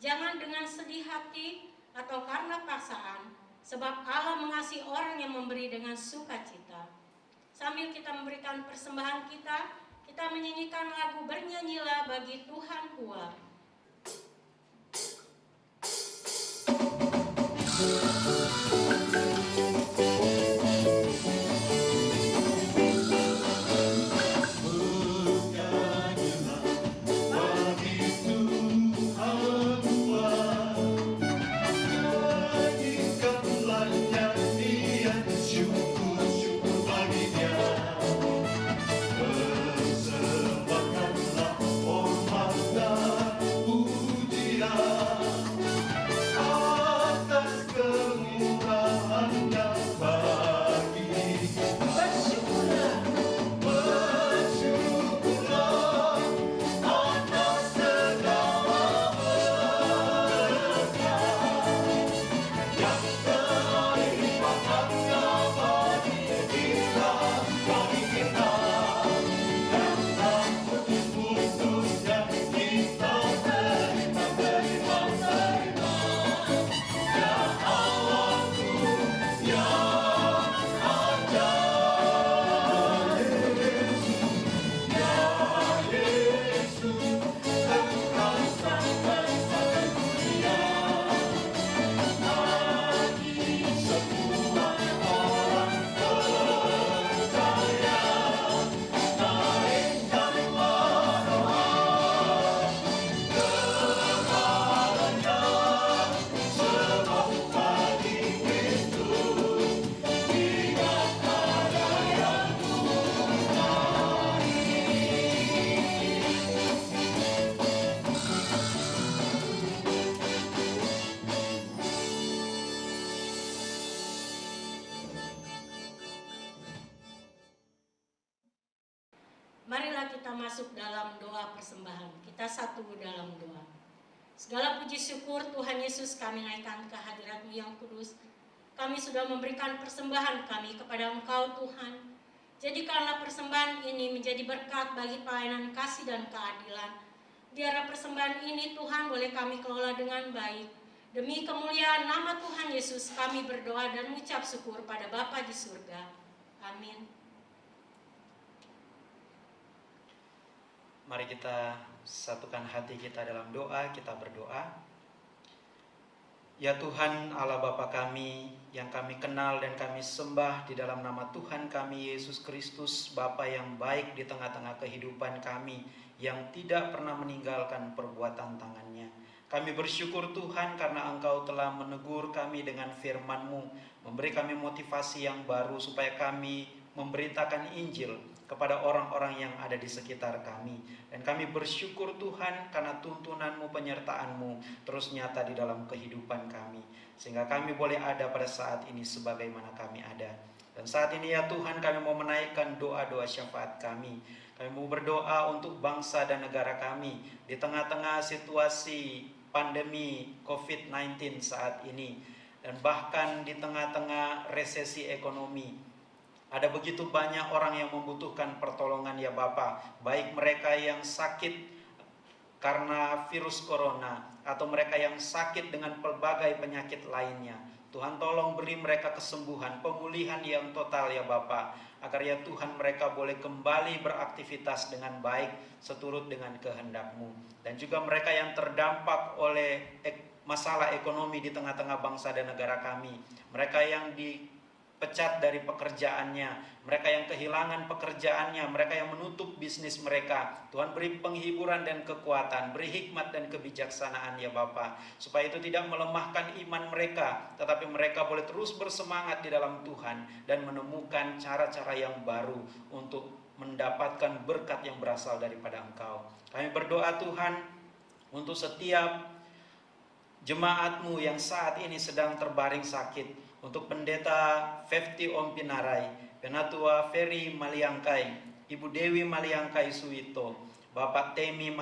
Speaker 5: jangan dengan sedih hati atau karena paksaan, sebab Allah mengasihi orang yang memberi dengan sukacita. Sambil kita memberikan persembahan kita menyanyikan lagu Bernyanyilah Bagi Tuhan Kuat. Marilah kita masuk dalam doa persembahan. Kita satu dalam doa. Segala puji syukur Tuhan Yesus kami naikkan ke hadirat-Mu yang kudus. Kami sudah memberikan persembahan kami kepada Engkau Tuhan. Jadikanlah persembahan ini menjadi berkat bagi pelayanan kasih dan keadilan. Biarlah persembahan ini Tuhan boleh kami kelola dengan baik. Demi kemuliaan nama Tuhan Yesus kami berdoa dan mengucap syukur pada Bapa di surga. Amin.
Speaker 4: Mari kita satukan hati kita dalam doa, kita berdoa. Ya Tuhan Allah Bapa kami yang kami kenal dan kami sembah di dalam nama Tuhan kami Yesus Kristus, Bapa yang baik di tengah-tengah kehidupan kami, yang tidak pernah meninggalkan perbuatan tangannya. Kami bersyukur Tuhan karena Engkau telah menegur kami dengan firman-Mu, memberi kami motivasi yang baru supaya kami memberitakan Injil kepada orang-orang yang ada di sekitar kami. Dan kami bersyukur Tuhan karena tuntunan-Mu, penyertaan-Mu terus nyata di dalam kehidupan kami, sehingga kami boleh ada pada saat ini sebagaimana kami ada. Dan saat ini ya Tuhan, kami mau menaikkan doa-doa syafaat kami. Kami mau berdoa untuk bangsa dan negara kami di tengah-tengah situasi pandemi COVID-19 saat ini, dan bahkan di tengah-tengah resesi ekonomi. Ada begitu banyak orang yang membutuhkan pertolongan ya Bapa, baik mereka yang sakit karena virus corona atau mereka yang sakit dengan pelbagai penyakit lainnya. Tuhan tolong beri mereka kesembuhan, pemulihan yang total ya Bapa, agar ya Tuhan mereka boleh kembali beraktivitas dengan baik seturut dengan kehendak-Mu. Dan juga mereka yang terdampak oleh masalah ekonomi di tengah-tengah bangsa dan negara kami, mereka yang dipecat dari pekerjaannya, mereka yang kehilangan pekerjaannya, mereka yang menutup bisnis mereka. Tuhan beri penghiburan dan kekuatan, beri hikmat dan kebijaksanaan ya Bapa, supaya itu tidak melemahkan iman mereka, tetapi mereka boleh terus bersemangat di dalam Tuhan dan menemukan cara-cara yang baru untuk mendapatkan berkat yang berasal daripada Engkau. Kami berdoa Tuhan untuk setiap jemaat-Mu yang saat ini sedang terbaring sakit, untuk Pendeta Fefti Om Pinarai, Penatua Ferry Maliangkai, Ibu Dewi Maliangkai Suwito, Bapak Temi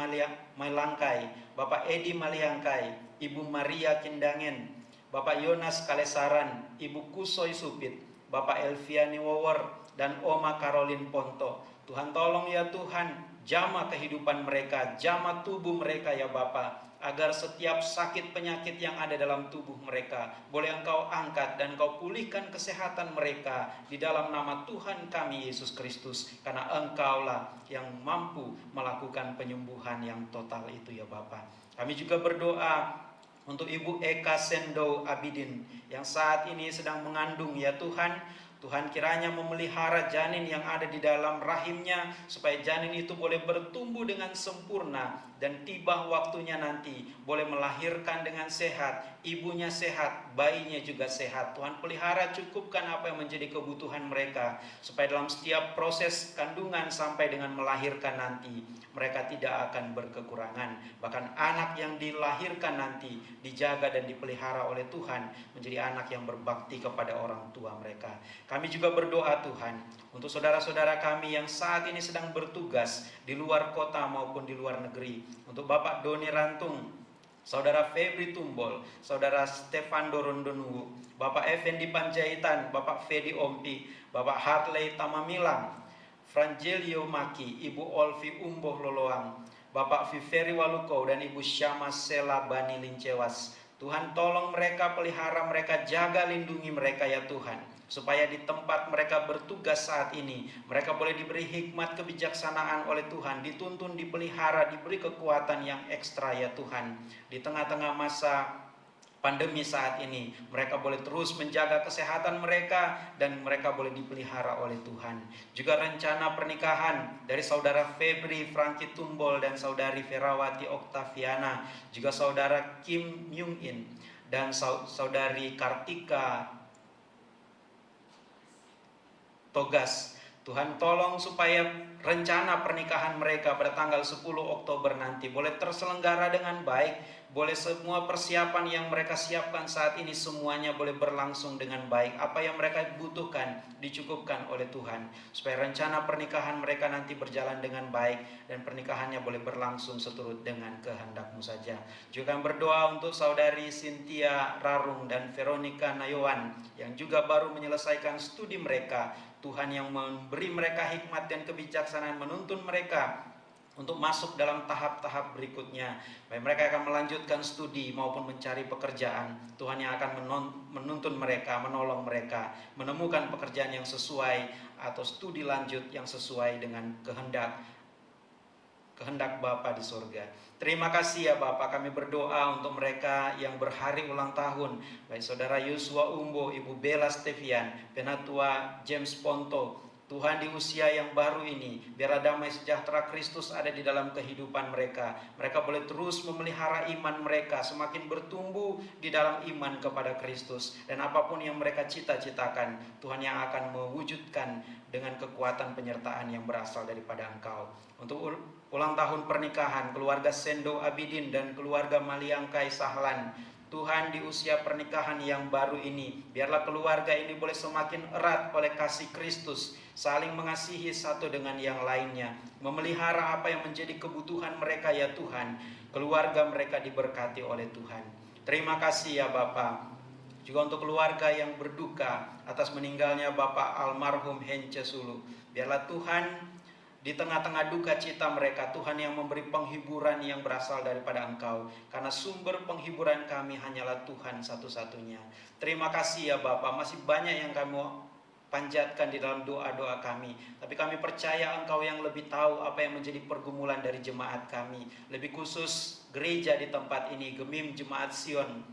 Speaker 4: Malangkai, Bapak Edi Maliangkai, Ibu Maria Kindangen, Bapak Yonas Kalesaran, Ibu Kusoy Supit, Bapak Elviani Wower, dan Oma Caroline Ponto. Tuhan tolong ya Tuhan, jamah kehidupan mereka, jamah tubuh mereka ya Bapa, agar setiap sakit penyakit yang ada dalam tubuh mereka boleh Engkau angkat dan Engkau pulihkan kesehatan mereka di dalam nama Tuhan kami Yesus Kristus, karena Engkaulah yang mampu melakukan penyembuhan yang total itu ya Bapa. Kami juga berdoa untuk Ibu Eka Sendo Abidin yang saat ini sedang mengandung ya Tuhan. Tuhan kiranya memelihara janin yang ada di dalam rahimnya, supaya janin itu boleh bertumbuh dengan sempurna, dan tiba waktunya nanti boleh melahirkan dengan sehat, ibunya sehat, bayinya juga sehat. Tuhan pelihara, cukupkan apa yang menjadi kebutuhan mereka, supaya dalam setiap proses kandungan sampai dengan melahirkan nanti mereka tidak akan berkekurangan. Bahkan anak yang dilahirkan nanti dijaga dan dipelihara oleh Tuhan, menjadi anak yang berbakti kepada orang tua mereka. Kami juga berdoa Tuhan untuk saudara-saudara kami yang saat ini sedang bertugas di luar kota maupun di luar negeri. Untuk Bapak Doni Rantung, Saudara Febri Tumbol, Saudara Stefan Dorondonu, Bapak Effendi Panjaitan, Bapak Fedi Ompi, Bapak Hartley Tamamilang, Frangelio Maki, Ibu Olvi Umboh Loloang, Bapak Viveri Waluko, dan Ibu Syama Sela Bani Lincewas. Tuhan tolong mereka, pelihara mereka, jaga lindungi mereka ya Tuhan, supaya di tempat mereka bertugas saat ini mereka boleh diberi hikmat kebijaksanaan oleh Tuhan, dituntun, dipelihara, diberi kekuatan yang ekstra ya Tuhan. Di tengah-tengah masa pandemi saat ini mereka boleh terus menjaga kesehatan mereka, dan mereka boleh dipelihara oleh Tuhan. Juga rencana pernikahan dari Saudara Febri Franky Tumbol dan Saudari Ferawati Oktaviana, juga Saudara Kim Myung In dan Saudari Kartika Togas. Tuhan tolong supaya rencana pernikahan mereka pada tanggal 10 Oktober nanti boleh terselenggara dengan baik, boleh semua persiapan yang mereka siapkan saat ini semuanya boleh berlangsung dengan baik. Apa yang mereka butuhkan dicukupkan oleh Tuhan, supaya rencana pernikahan mereka nanti berjalan dengan baik dan pernikahannya boleh berlangsung seturut dengan kehendak-Mu saja. Juga berdoa untuk Saudari Cynthia Rarung dan Veronica Nayawan yang juga baru menyelesaikan studi mereka. Tuhan yang memberi mereka hikmat dan kebijaksanaan, menuntun mereka untuk masuk dalam tahap-tahap berikutnya, baik mereka akan melanjutkan studi maupun mencari pekerjaan. Tuhan yang akan menuntun mereka, menolong mereka menemukan pekerjaan yang sesuai atau studi lanjut yang sesuai dengan kehendak Bapa di surga. Terima kasih ya Bapak, kami berdoa untuk mereka yang berhari ulang tahun, baik Saudara Yosua Umbo, Ibu Bella Stevian, Penatua James Ponto. Tuhan, di usia yang baru ini, biarlah damai sejahtera Kristus ada di dalam kehidupan mereka. Mereka boleh terus memelihara iman mereka, semakin bertumbuh di dalam iman kepada Kristus. Dan apapun yang mereka cita-citakan, Tuhan yang akan mewujudkan dengan kekuatan penyertaan yang berasal daripada Engkau. Untuk ulang tahun pernikahan keluarga Sendo Abidin dan keluarga Maliangkai Sahlan, Tuhan, di usia pernikahan yang baru ini, biarlah keluarga ini boleh semakin erat oleh kasih Kristus, saling mengasihi satu dengan yang lainnya, memelihara apa yang menjadi kebutuhan mereka ya Tuhan. Keluarga mereka diberkati oleh Tuhan. Terima kasih ya Bapa. Juga untuk keluarga yang berduka atas meninggalnya Bapak almarhum Hence Sulu, biarlah Tuhan di tengah-tengah duka cita mereka, Tuhan yang memberi penghiburan yang berasal daripada Engkau, karena sumber penghiburan kami hanyalah Tuhan satu-satunya. Terima kasih ya Bapa, masih banyak yang kami panjatkan di dalam doa-doa kami, tapi kami percaya Engkau yang lebih tahu apa yang menjadi pergumulan dari jemaat kami, lebih khusus gereja di tempat ini, Gemim Jemaat Sion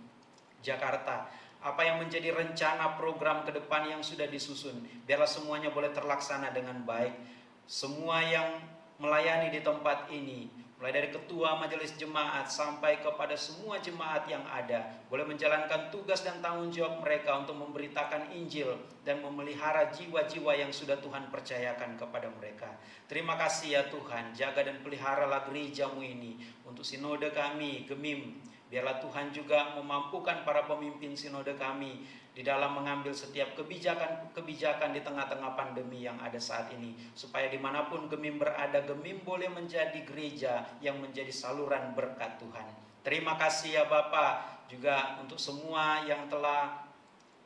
Speaker 4: Jakarta. Apa yang menjadi rencana program ke depan yang sudah disusun, biarlah semuanya boleh terlaksana dengan baik. Semua yang melayani di tempat ini, mulai dari ketua majelis jemaat sampai kepada semua jemaat yang ada, boleh menjalankan tugas dan tanggung jawab mereka untuk memberitakan Injil dan memelihara jiwa-jiwa yang sudah Tuhan percayakan kepada mereka. Terima kasih ya Tuhan, jaga dan peliharalah gereja-Mu ini. Untuk sinode kami, Gemim, biarlah Tuhan juga memampukan para pemimpin sinode kami di dalam mengambil setiap kebijakan di tengah-tengah pandemi yang ada saat ini, supaya dimanapun Gemim berada, Gemim boleh menjadi gereja yang menjadi saluran berkat Tuhan. Terima kasih ya Bapak, juga untuk semua yang telah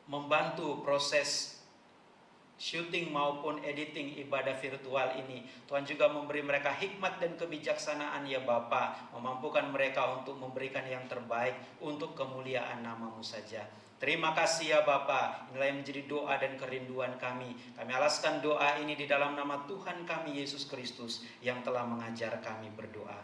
Speaker 4: membantu proses syuting maupun editing ibadah virtual ini. Tuhan juga memberi mereka hikmat dan kebijaksanaan ya Bapa, memampukan mereka untuk memberikan yang terbaik untuk kemuliaan nama-Mu saja. Terima kasih ya Bapa, inilah yang menjadi doa dan kerinduan kami. Kami alaskan doa ini di dalam nama Tuhan kami Yesus Kristus yang telah mengajar kami berdoa.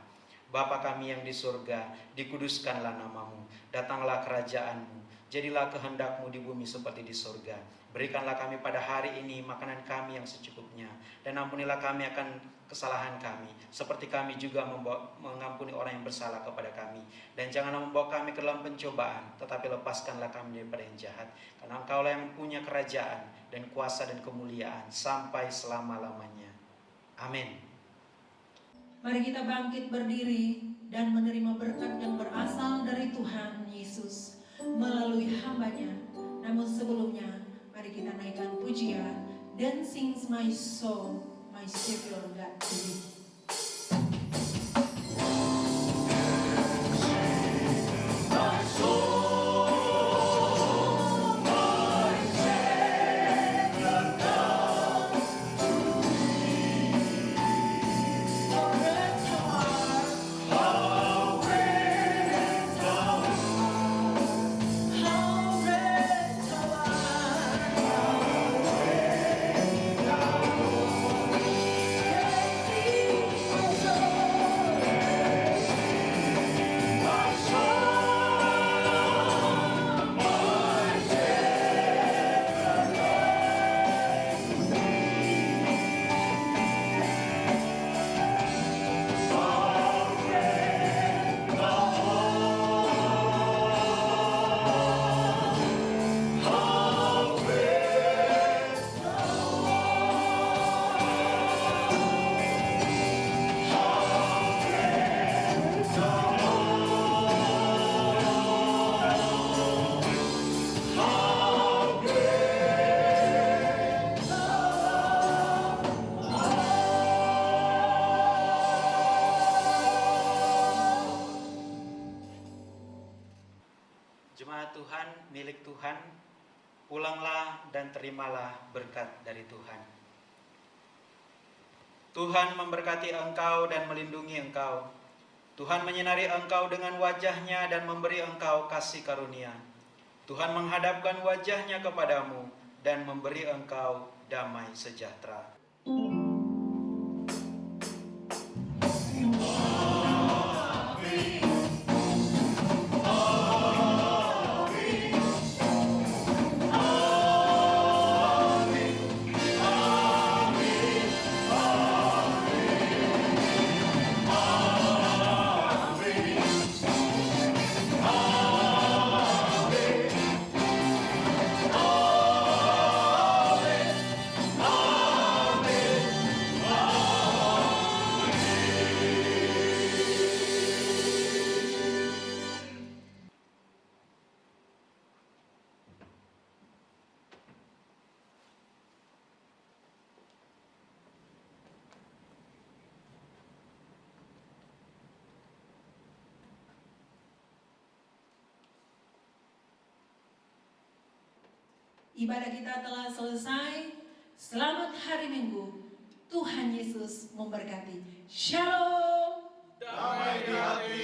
Speaker 4: Bapa kami yang di surga, dikuduskanlah nama-Mu, datanglah kerajaan-Mu, jadilah kehendak-Mu di bumi seperti di surga. Berikanlah kami pada hari ini makanan kami yang secukupnya, dan ampunilah kami akan kesalahan kami, seperti kami juga mengampuni orang yang bersalah kepada kami. Dan janganlah membawa kami ke dalam pencobaan, tetapi lepaskanlah kami daripada yang jahat. Karena Engkaulah yang punya kerajaan dan kuasa dan kemuliaan sampai selama-lamanya. Amin.
Speaker 1: Mari kita bangkit berdiri dan menerima berkat yang berasal dari Tuhan Yesus melalui hamba-Nya. Namun sebelumnya, mari kita naikkan pujian, "Then sings my soul, my Savior God to thee."
Speaker 4: Jemaat Tuhan, milik Tuhan, pulanglah dan terimalah berkat dari Tuhan. Tuhan memberkati engkau dan melindungi engkau. Tuhan menyinari engkau dengan wajah-Nya dan memberi engkau kasih karunia. Tuhan menghadapkan wajah-Nya kepadamu dan memberi engkau damai sejahtera.
Speaker 1: Ibadah kita telah selesai. Selamat hari Minggu. Tuhan Yesus memberkati. Shalom.
Speaker 2: Damai di hati.